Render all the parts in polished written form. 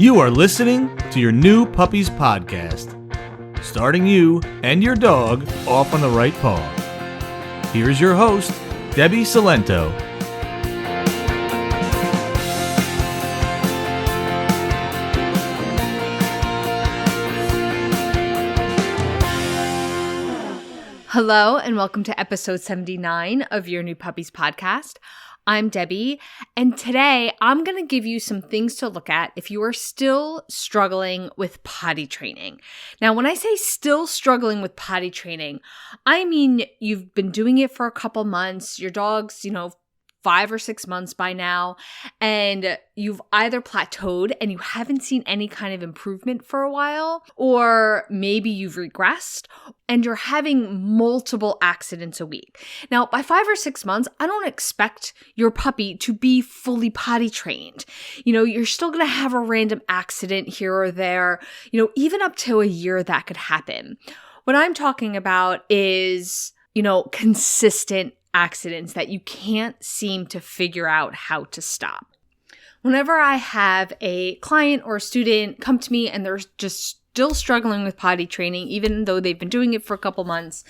You are listening to your new Puppies podcast, starting you and your dog off on the right paw. Here's your host, Debbie Salento. Hello and welcome to episode 79 of your new Puppies podcast. I'm Debbie, and today I'm going to give you some things to look at if you are still struggling with potty training. Now, when I say still struggling with potty training, I mean you've been doing it for a couple months, your dog's, 5 or 6 months by now, and you've either plateaued and you haven't seen any kind of improvement for a while, or maybe you've regressed and you're having multiple accidents a week. Now, by 5 or 6 months, I don't expect your puppy to be fully potty trained. You're still going to have a random accident here or there, even up to a year that could happen. What I'm talking about is, consistent accidents that you can't seem to figure out how to stop. Whenever I have a client or a student come to me and they're just still struggling with potty training, even though they've been doing it for a couple months,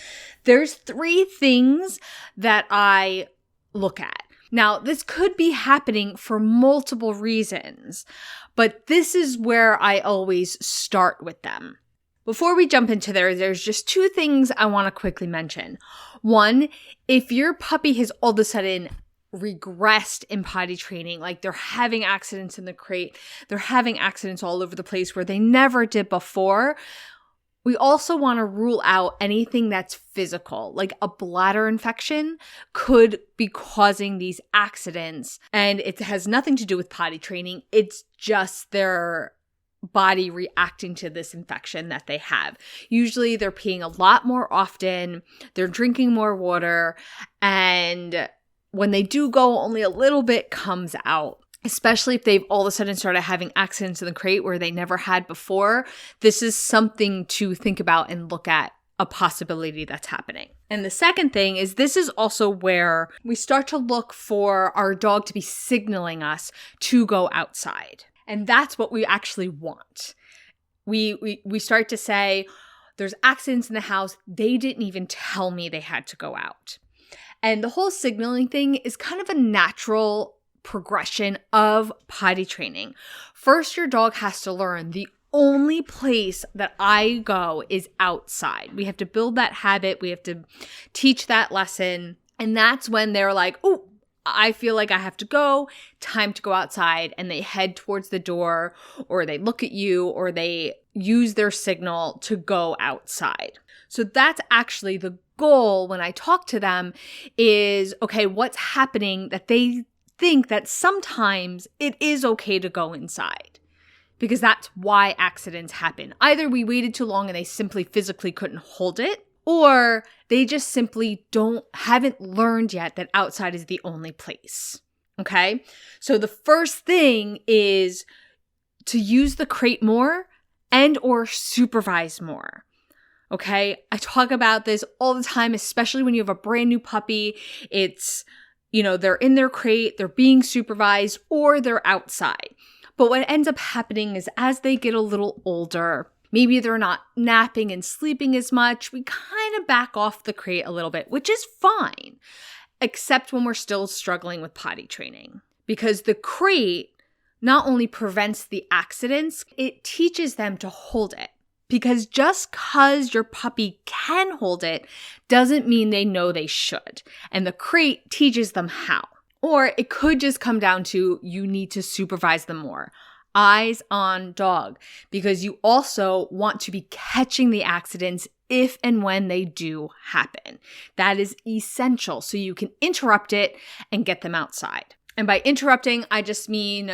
there's 3 things that I look at. Now, this could be happening for multiple reasons, but this is where I always start with them. Before we jump into there's just 2 things I want to quickly mention. One, if your puppy has all of a sudden regressed in potty training, like they're having accidents in the crate, they're having accidents all over the place where they never did before, we also want to rule out anything that's physical, like a bladder infection could be causing these accidents, and it has nothing to do with potty training. It's just their body reacting to this infection that they have. Usually they're peeing a lot more often, they're drinking more water, and when they do go, only a little bit comes out. Especially if they've all of a sudden started having accidents in the crate where they never had before. This is something to think about and look at, a possibility that's happening. And the second thing is this is also where we start to look for our dog to be signaling us to go outside. And that's what we actually want. We start to say, there's accidents in the house. They didn't even tell me they had to go out. And the whole signaling thing is kind of a natural progression of potty training. First, your dog has to learn the only place that I go is outside. We have to build that habit. We have to teach that lesson. And that's when they're like, oh, I feel like I have to go, time to go outside, and they head towards the door, or they look at you, or they use their signal to go outside. So that's actually the goal when I talk to them is, okay, what's happening that they think that sometimes it is okay to go inside? Because that's why accidents happen. Either we waited too long and they simply physically couldn't hold it, or they just simply haven't learned yet that outside is the only place. Okay? So the first thing is to use the crate more and or supervise more. Okay? I talk about this all the time, especially when you have a brand new puppy. It's, they're in their crate, they're being supervised, or they're outside. But what ends up happening is as they get a little older, maybe they're not napping and sleeping as much, we kind of back off the crate a little bit, which is fine, except when we're still struggling with potty training. Because the crate not only prevents the accidents, it teaches them to hold it. Because just because your puppy can hold it doesn't mean they know they should. And the crate teaches them how. Or it could just come down to you need to supervise them more. Eyes on dog, because you also want to be catching the accidents if and when they do happen. That is essential so you can interrupt it and get them outside. And by interrupting, I just mean,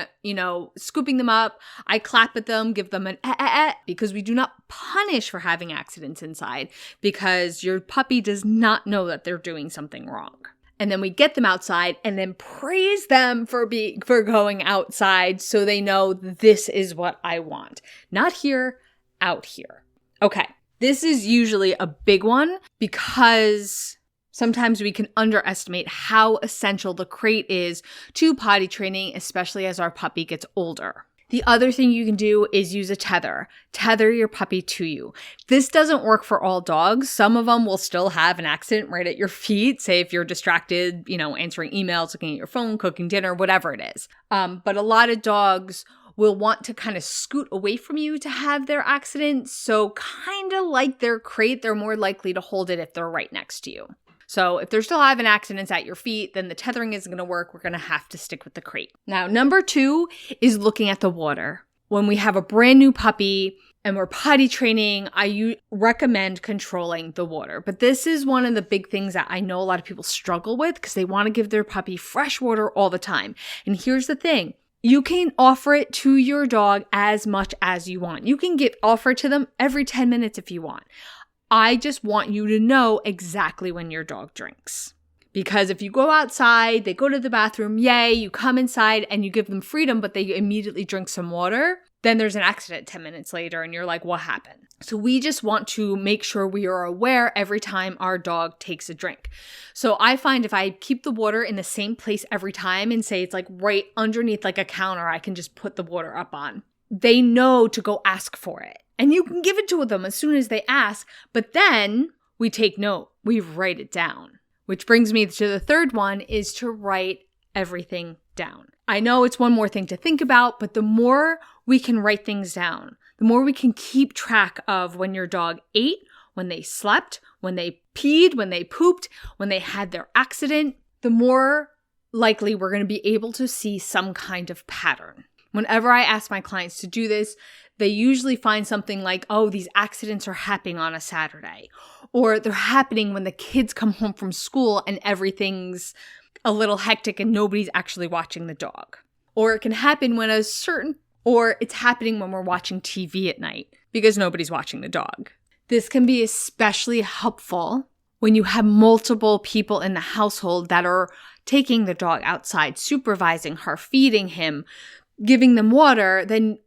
scooping them up. I clap at them, give them an because we do not punish for having accidents inside because your puppy does not know that they're doing something wrong. And then we get them outside and then praise them for going outside so they know this is what I want. Not here, out here. Okay, this is usually a big one because sometimes we can underestimate how essential the crate is to potty training, especially as our puppy gets older. The other thing you can do is use a tether. Tether your puppy to you. This doesn't work for all dogs. Some of them will still have an accident right at your feet. Say if you're distracted, answering emails, looking at your phone, cooking dinner, whatever it is. But a lot of dogs will want to kind of scoot away from you to have their accident. So kind of like their crate, they're more likely to hold it if they're right next to you. So if they're still having accidents at your feet, then the tethering isn't going to work. We're going to have to stick with the crate. Now, number 2 is looking at the water. When we have a brand new puppy and we're potty training, I recommend controlling the water. But this is one of the big things that I know a lot of people struggle with because they want to give their puppy fresh water all the time. And here's the thing. You can offer it to your dog as much as you want. You can offer it to them every 10 minutes if you want. I just want you to know exactly when your dog drinks. Because if you go outside, they go to the bathroom, yay, you come inside and you give them freedom, but they immediately drink some water, then there's an accident 10 minutes later and you're like, what happened? So we just want to make sure we are aware every time our dog takes a drink. So I find if I keep the water in the same place every time and say it's like right underneath like a counter, I can just put the water up on. They know to go ask for it. And you can give it to them as soon as they ask, but then we take note, we write it down. Which brings me to the third one is to write everything down. I know it's one more thing to think about, but the more we can write things down, the more we can keep track of when your dog ate, when they slept, when they peed, when they pooped, when they had their accident, the more likely we're going to be able to see some kind of pattern. Whenever I ask my clients to do this, they usually find something like, oh, these accidents are happening on a Saturday, or they're happening when the kids come home from school and everything's a little hectic and nobody's actually watching the dog. Or it can happen or it's happening when we're watching TV at night because nobody's watching the dog. This can be especially helpful when you have multiple people in the household that are taking the dog outside, supervising her, feeding him, giving them water. Then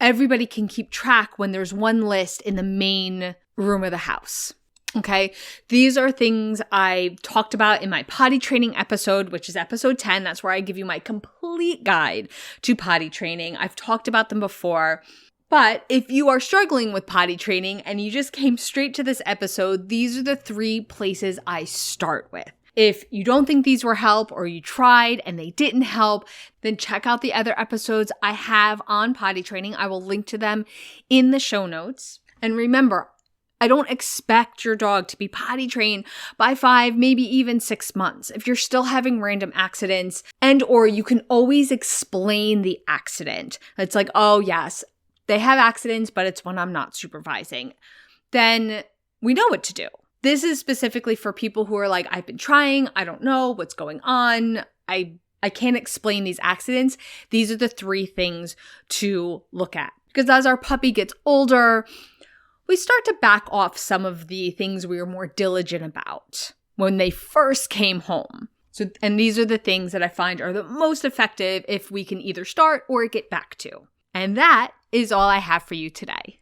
everybody can keep track when there's one list in the main room of the house. Okay, these are things I talked about in my potty training episode, which is episode 10. That's where I give you my complete guide to potty training. I've talked about them before. But if you are struggling with potty training and you just came straight to this episode, these are the 3 places I start with. If you don't think these were help or you tried and they didn't help, then check out the other episodes I have on potty training. I will link to them in the show notes. And remember, I don't expect your dog to be potty trained by 5, maybe even 6 months. If you're still having random accidents or you can always explain the accident. It's like, oh yes, they have accidents, but it's when I'm not supervising. Then we know what to do. This is specifically for people who are like, I've been trying, I don't know what's going on. I can't explain these accidents. These are the 3 things to look at. Because as our puppy gets older, we start to back off some of the things we were more diligent about when they first came home. And these are the things that I find are the most effective if we can either start or get back to. And that is all I have for you today.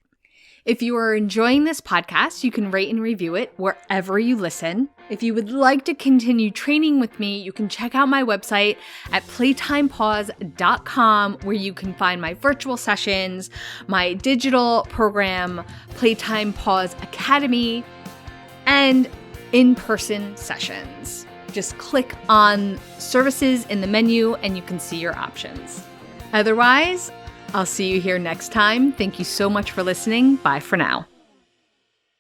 If you are enjoying this podcast, you can rate and review it wherever you listen. If you would like to continue training with me, you can check out my website at playtimepause.com, where you can find my virtual sessions, my digital program, Playtime Pause Academy, and in-person sessions. Just click on services in the menu and you can see your options. Otherwise, I'll see you here next time. Thank you so much for listening. Bye for now.